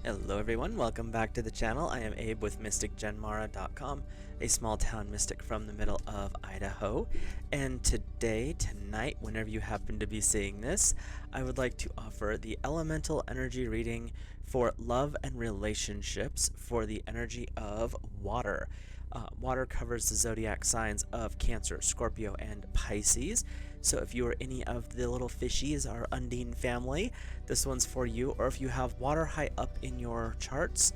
Hello everyone, welcome back to the channel. I am Abe with MysticGenMara.com, a small town mystic from the middle of Idaho. And tonight, whenever you happen to be seeing this, I would like to offer the elemental energy reading for love and relationships for the energy of water. Water covers the zodiac signs of Cancer, Scorpio, and Pisces. So if you are any of the little fishies, our Undine family, this one's for you. Or if you have water high up in your charts,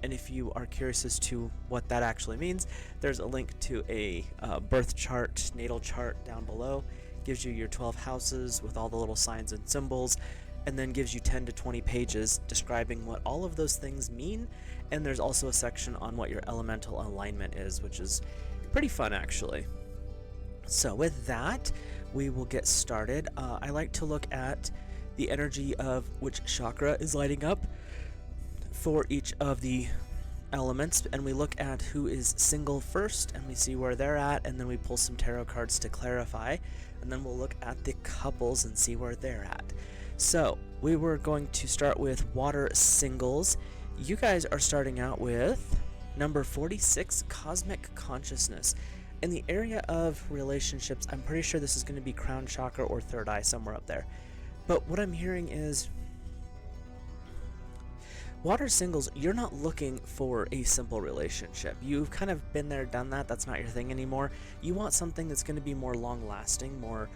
and if you are curious as to what that actually means, there's a link to a birth chart, natal chart down below. Gives you your 12 houses with all the little signs and symbols, and then gives you 10 to 20 pages describing what all of those things mean. And there's also a section on what your elemental alignment is, which is pretty fun actually. So with that, we will get started. I like to look at the energy of which chakra is lighting up for each of the elements, and we look at who is single first, and we see where they're at, and then we pull some tarot cards to clarify, and then we'll look at the couples and see where they're at. So we were going to start with water singles. You guys are starting out with number 46, Cosmic Consciousness. In the area of relationships, I'm pretty sure this is going to be crown chakra or third eye, somewhere up there. But what I'm hearing is water singles, you're not looking for a simple relationship. You've kind of been there, done that. That's not your thing anymore. You want something that's going to be more long-lasting, more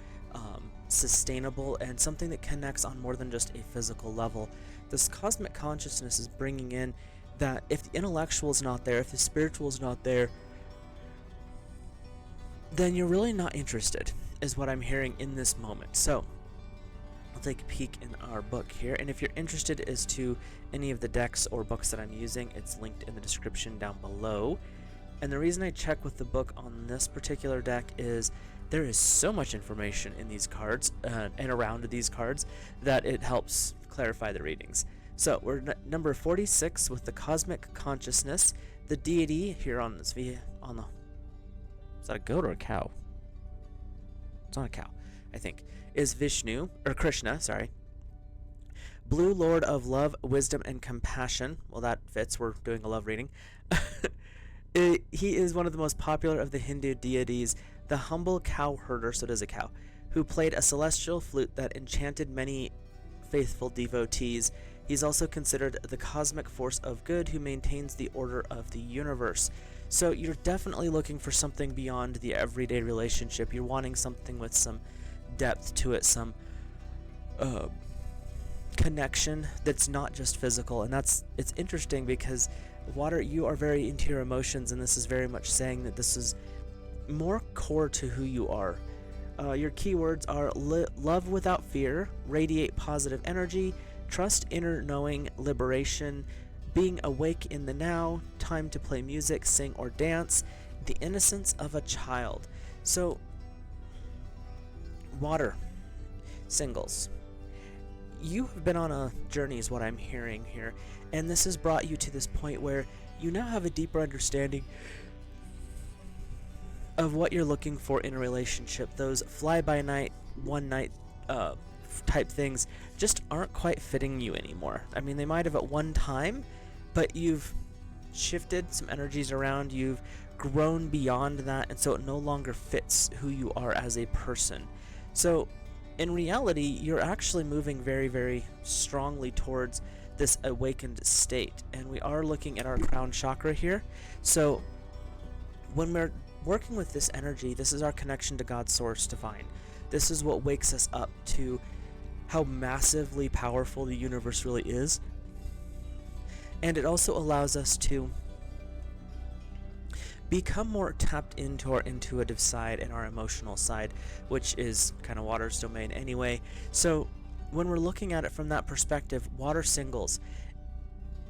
sustainable, and something that connects on more than just a physical level. This cosmic consciousness is bringing in that if the intellectual is not there, if the spiritual is not there, then you're really not interested, is what I'm hearing in this moment. So I'll take a peek in our book here, and if you're interested as to any of the decks or books that I'm using, it's linked in the description down below. And the reason I check with the book on this particular deck is there is so much information in these cards and around these cards that it helps clarify the readings. So we're number 46 with the Cosmic Consciousness. The deity here on this is that a goat or a cow? It's not a cow, I think. Is Vishnu, or Krishna, sorry. Blue Lord of Love, Wisdom, and Compassion. Well, that fits. We're doing a love reading. He is one of the most popular of the Hindu deities, the humble cow herder, so it is a cow, who played a celestial flute that enchanted many faithful devotees. He's also considered the cosmic force of good who maintains the order of the universe. So you're definitely looking for something beyond the everyday relationship. You're wanting something with some depth to it, some connection that's not just physical. And it's interesting because water, you are very into your emotions, and this is very much saying that this is more core to who you are. Your keywords are love without fear, radiate positive energy, trust inner knowing, liberation, being awake in the now, time to play music, sing, or dance, the innocence of a child. So water singles, you have been on a journey is what I'm hearing here, and this has brought you to this point where you now have a deeper understanding of what you're looking for in a relationship. Those fly-by-night, one-night type things just aren't quite fitting you anymore. I mean, they might have at one time, but you've shifted some energies around, you've grown beyond that, and so it no longer fits who you are as a person. So in reality, you're actually moving very, very strongly towards this awakened state, and we are looking at our crown chakra here. So when we're working with this energy, this is our connection to God's source divine. This is what wakes us up to how massively powerful the universe really is. And it also allows us to become more tapped into our intuitive side and our emotional side, which is kind of water's domain anyway. So when we're looking at it from that perspective, water singles,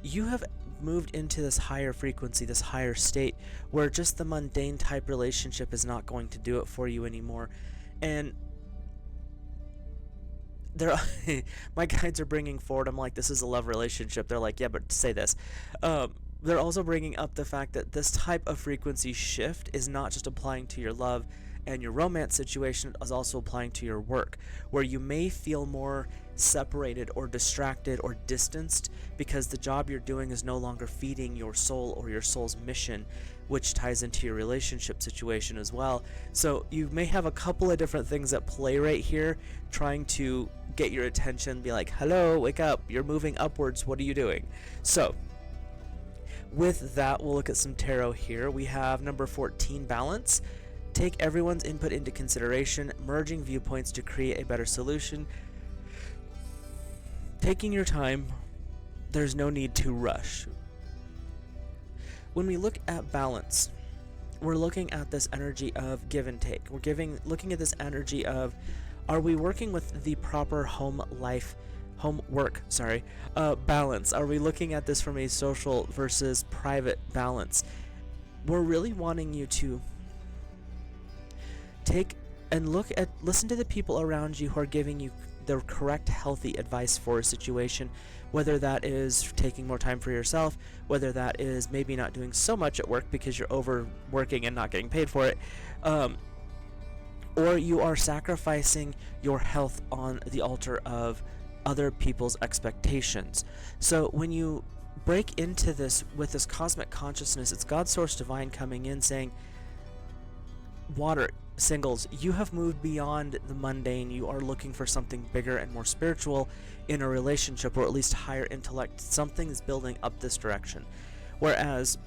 you have moved into this higher frequency, this higher state, where just the mundane type relationship is not going to do it for you anymore. And they're my guides are bringing forward, I'm like, this is a love relationship. They're like, yeah, but say this. They're also bringing up the fact that this type of frequency shift is not just applying to your love, And your romance situation is also applying to your work, where you may feel more separated or distracted or distanced because the job you're doing is no longer feeding your soul or your soul's mission, which ties into your relationship situation as well. So you may have a couple of different things at play right here, trying to get your attention, be like, hello, wake up, you're moving upwards, what are you doing? So with that, we'll look at some tarot here. We have number 14, balance. Take everyone's input into consideration, merging viewpoints to create a better solution. Taking your time, there's no need to rush. When we look at balance, we're looking at this energy of give and take. We're looking at this energy of, are we working with the proper balance? Are we looking at this from a social versus private balance? We're really wanting you to take and listen to the people around you who are giving you the correct, healthy advice for a situation, whether that is taking more time for yourself, whether that is maybe not doing so much at work because you're overworking and not getting paid for it, or you are sacrificing your health on the altar of other people's expectations. So when you break into this with this cosmic consciousness, it's God Source Divine coming in saying, water singles, you have moved beyond the mundane. You are looking for something bigger and more spiritual in a relationship, or at least higher intellect. Something is building up this direction. Whereas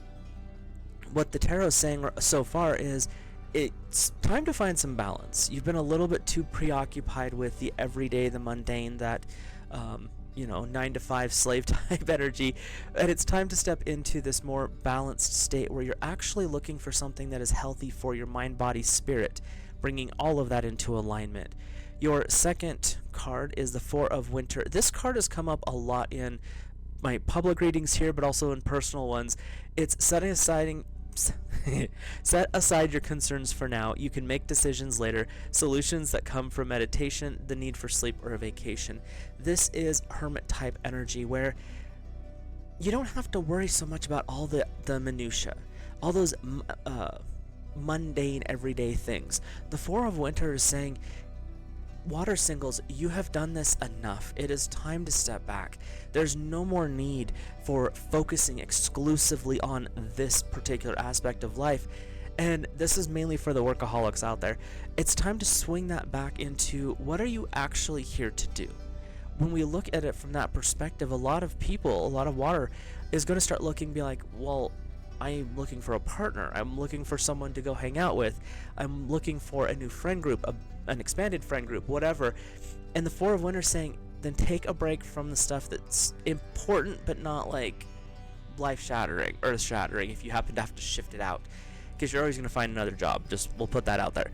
what the tarot is saying so far is, it's time to find some balance. You've been a little bit too preoccupied with the everyday, the mundane, that 9-to-5 slave type energy, and it's time to step into this more balanced state where you're actually looking for something that is healthy for your mind, body, spirit, bringing all of that into alignment. Your second card is the Four of Winter. This card has come up a lot in my public readings here, but also in personal ones. It's set aside your concerns for now. You can make decisions later. Solutions that come from meditation, the need for sleep, or a vacation. This is hermit type energy where you don't have to worry so much about all the minutia, all those mundane everyday things. The Four of Winter is saying, water singles, you have done this enough. It is time to step back. There's no more need for focusing exclusively on this particular aspect of life. And this is mainly for the workaholics out there. It's time to swing that back into, what are you actually here to do? When we look at it from that perspective, a lot of water is going to start looking, be like, well, I'm looking for a partner. I'm looking for someone to go hang out with. I'm looking for a new friend group, an expanded friend group, whatever. And the Four of Winter saying, then take a break from the stuff that's important but not like life-shattering, earth-shattering, if you happen to have to shift it out, because you're always going to find another job. We'll put that out there.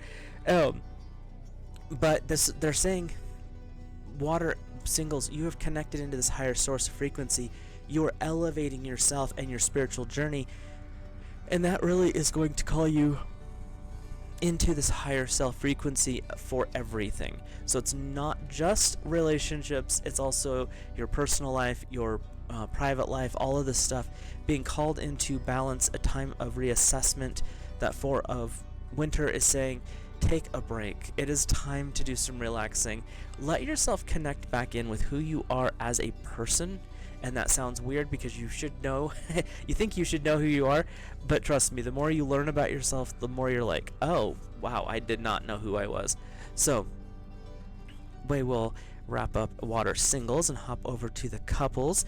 But they're saying, water singles, you have connected into this higher source of frequency. You're elevating yourself and your spiritual journey, and that really is going to call you into this higher self frequency for everything. So it's not just relationships, it's also your personal life, your private life, all of this stuff being called into balance, a time of reassessment. That Four of Winter is saying, take a break. It is time to do some relaxing. Let yourself connect back in with who you are as a person. And that sounds weird because you should know, you think you should know who you are, but trust me, the more you learn about yourself, the more you're like, oh, wow, I did not know who I was. So, we will wrap up water singles and hop over to the couples.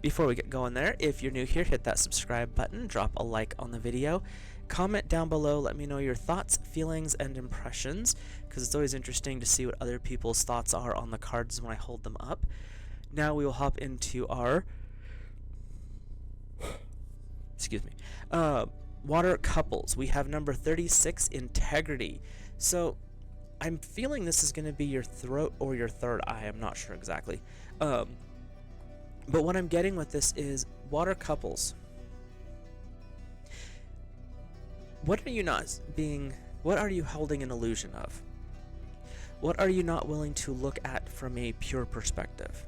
Before we get going there, if you're new here, hit that subscribe button, drop a like on the video, comment down below, let me know your thoughts, feelings, and impressions, because it's always interesting to see what other people's thoughts are on the cards when I hold them up. Now we will hop into our water couples. We have number 36, integrity. So I'm feeling this is going to be your throat or your third eye. I'm not sure exactly. But what I'm getting with this is water couples. What are you holding an illusion of? What are you not willing to look at from a pure perspective?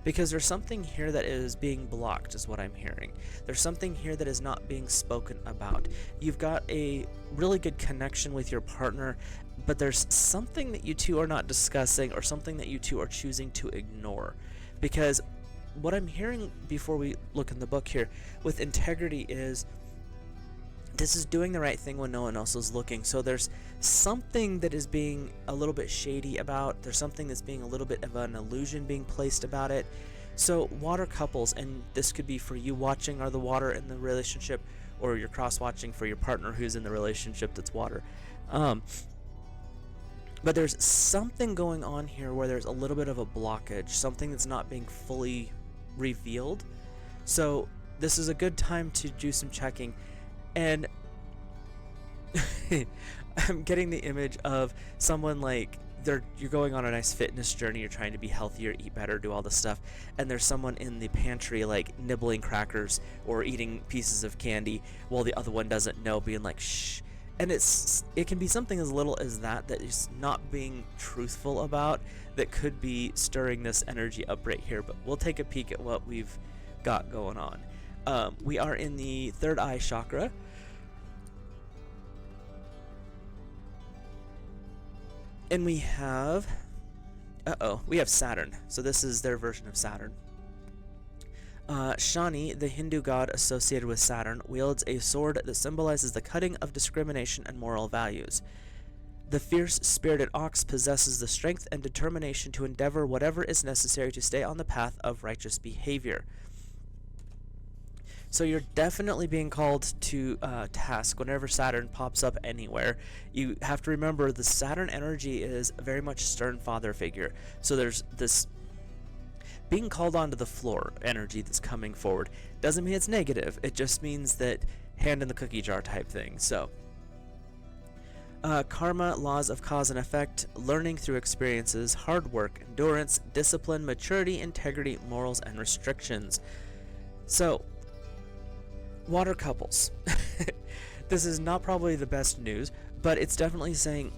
because there's something here that is being blocked, is what I'm hearing. There's something here that is not being spoken about. You've got a really good connection with your partner, but there's something that you two are not discussing, or something that you two are choosing to ignore. Because what I'm hearing before we look in the book here with integrity is this is doing the right thing when no one else is looking. So there's something that is being a little bit shady about. There's something that's being a little bit of an illusion being placed about it. So water couples, and this could be for you watching are the water in the relationship, or you're cross-watching for your partner who's in the relationship that's water. But there's something going on here where there's a little bit of a blockage, something that's not being fully revealed. So this is a good time to do some checking. And I'm getting the image of someone like you're going on a nice fitness journey, you're trying to be healthier, eat better, do all this stuff, and there's someone in the pantry like nibbling crackers or eating pieces of candy while the other one doesn't know, being like shh. And it can be something as little as that is not being truthful about, that could be stirring this energy up right here. But we'll take a peek at what we've got going on. We are in the third eye chakra. And we have Saturn. So this is their version of Saturn. Shani, the Hindu god associated with Saturn, wields a sword that symbolizes the cutting of discrimination and moral values. The fierce spirited ox possesses the strength and determination to endeavor whatever is necessary to stay on the path of righteous behavior. So you're definitely being called to task whenever Saturn pops up anywhere. You have to remember the Saturn energy is very much stern father figure. So there's this being called onto the floor energy that's coming forward. Doesn't mean it's negative. It just means that hand in the cookie jar type thing. So karma, laws of cause and effect, learning through experiences, hard work, endurance, discipline, maturity, integrity, morals, and restrictions. So water couples. This is not probably the best news, but it's definitely saying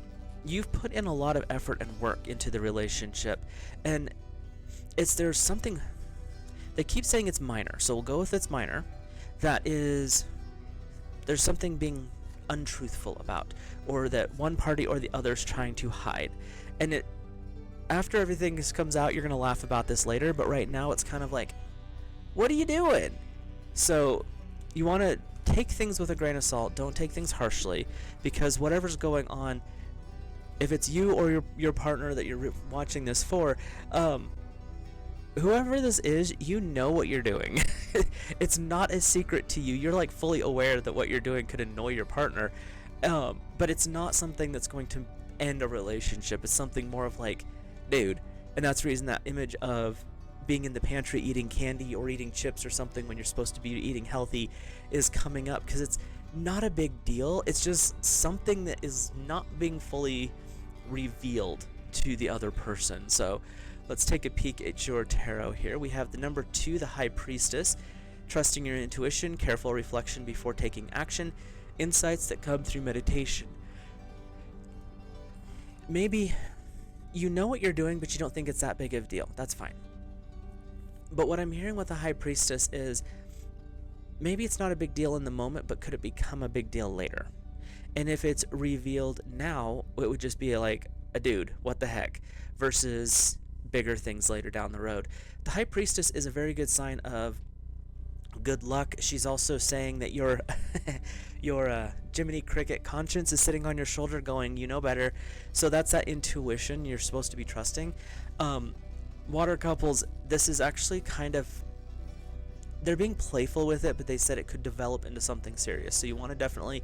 you've put in a lot of effort and work into the relationship, and there's something they keep saying it's minor, so we'll go with it's minor. There's something being untruthful about, or that one party or the other's trying to hide. And after everything comes out, you're gonna laugh about this later, but right now it's kind of like, what are you doing? So you want to take things with a grain of salt. Don't take things harshly, because whatever's going on, if it's you or your partner that you're watching this for, whoever this is, you know what you're doing. It's not a secret to you. You're like fully aware that what you're doing could annoy your partner, but it's not something that's going to end a relationship. It's something more of like, dude. And that's the reason that image of being in the pantry eating candy or eating chips or something when you're supposed to be eating healthy is coming up, because it's not a big deal. It's just something that is not being fully revealed to the other person. So let's take a peek at your tarot here. We have the number 2, the High Priestess, trusting your intuition, careful reflection before taking action, insights that come through meditation. Maybe you know what you're doing, but you don't think it's that big of a deal. That's fine. But what I'm hearing with the High Priestess is maybe it's not a big deal in the moment, but could it become a big deal later? And if it's revealed now, it would just be like, a dude, what the heck, versus bigger things later down the road. The High Priestess is a very good sign of good luck. She's also saying that your Jiminy Cricket conscience is sitting on your shoulder going, you know better. So that's that intuition you're supposed to be trusting. Water couples, this is actually kind of, they're being playful with it, but they said it could develop into something serious. So you want to definitely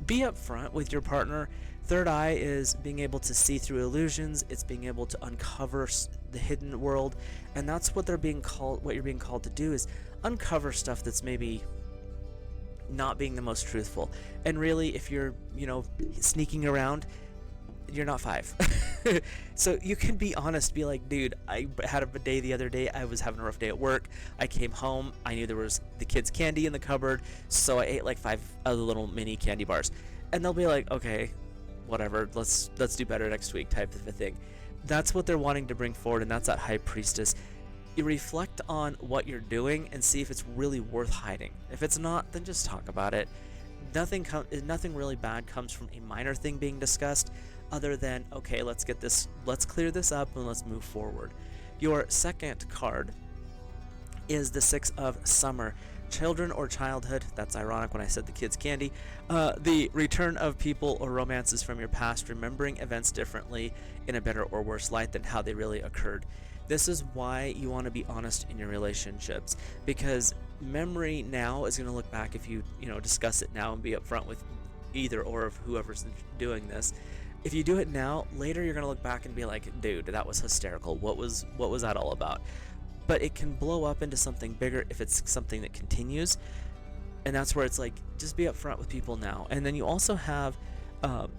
be upfront with your partner. Third eye is being able to see through illusions. It's being able to uncover the hidden world, and that's what you're being called to do, is uncover stuff that's maybe not being the most truthful. And really, if you're, sneaking around, you're not 5. So you can be honest, be like, dude, I had a day the other day, I was having a rough day at work, I came home, I knew there was the kids' candy in the cupboard, so I ate like 5 other little mini candy bars. And they'll be like, okay, whatever, let's do better next week type of a thing. That's what they're wanting to bring forward, and that's that High Priestess. you reflect on what you're doing and see if it's really worth hiding. If it's not, then just talk about it. Nothing really bad comes from a minor thing being discussed, other than, okay, let's clear this up and let's move forward. Your second card is the Six of Summer. Children or childhood, that's ironic when I said the kids' candy. The return of people or romances from your past, remembering events differently in a better or worse light than how they really occurred. This is why you want to be honest in your relationships, because memory now is going to look back if you discuss it now and be upfront with either or of whoever's doing this. If you do it now, later you're going to look back and be like, dude, that was hysterical. What was that all about? But it can blow up into something bigger if it's something that continues, and that's where it's like, just be upfront with people now. And then you also have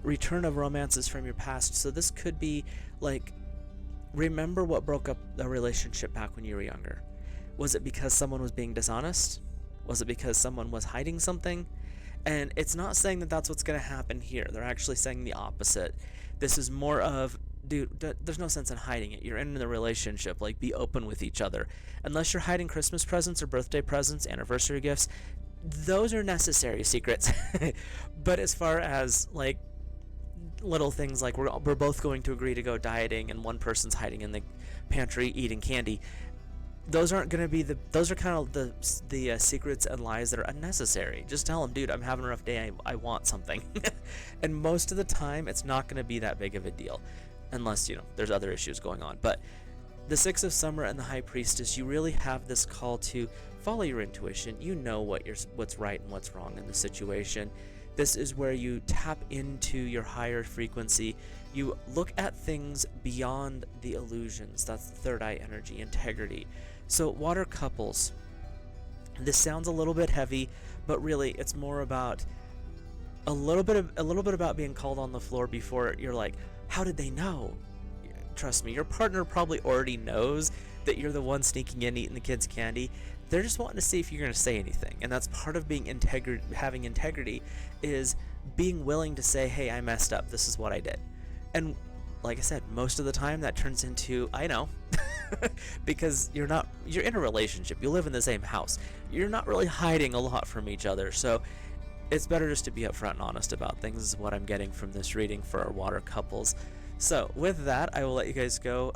return of romances from your past. So this could be like, remember what broke up the relationship back when you were younger. Was it because someone was being dishonest? Was it because someone was hiding something? And it's not saying that that's what's going to happen here. They're actually saying the opposite. This is more of, dude, there's no sense in hiding it. You're in the relationship. Like, be open with each other. Unless you're hiding Christmas presents or birthday presents, anniversary gifts, those are necessary secrets. But as far as, like, little things like we're both going to agree to go dieting and one person's hiding in the pantry eating candy, those aren't going to be those are kind of the secrets and lies that are unnecessary. Just tell them, dude, I'm having a rough day, I want something. And most of the time it's not going to be that big of a deal, unless there's other issues going on. But the Six of Summer and the High Priestess, you really have this call to follow your intuition. You know what's right and what's wrong in the situation. This is where you tap into your higher frequency. You look at things beyond the illusions. That's the third eye energy, integrity. So water couples, this sounds a little bit heavy, but really it's more about a little bit about being called on the floor before you're like, how did they know? Trust me, your partner probably already knows that you're the one sneaking in eating the kids' candy. They're just wanting to see if you're going to say anything. And that's part of being having integrity, is being willing to say, hey, I messed up. This is what I did. And like I said, most of the time that turns into, I know. Because you're in a relationship. You live in the same house. You're not really hiding a lot from each other. So it's better just to be upfront and honest about things, is what I'm getting from this reading for our water couples. So with that, I will let you guys go.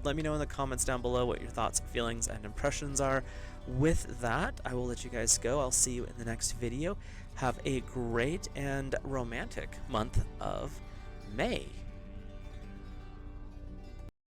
Let me know in the comments down below what your thoughts, feelings, and impressions are. With that, I will let you guys go. I'll see you in the next video. Have a great and romantic month of May.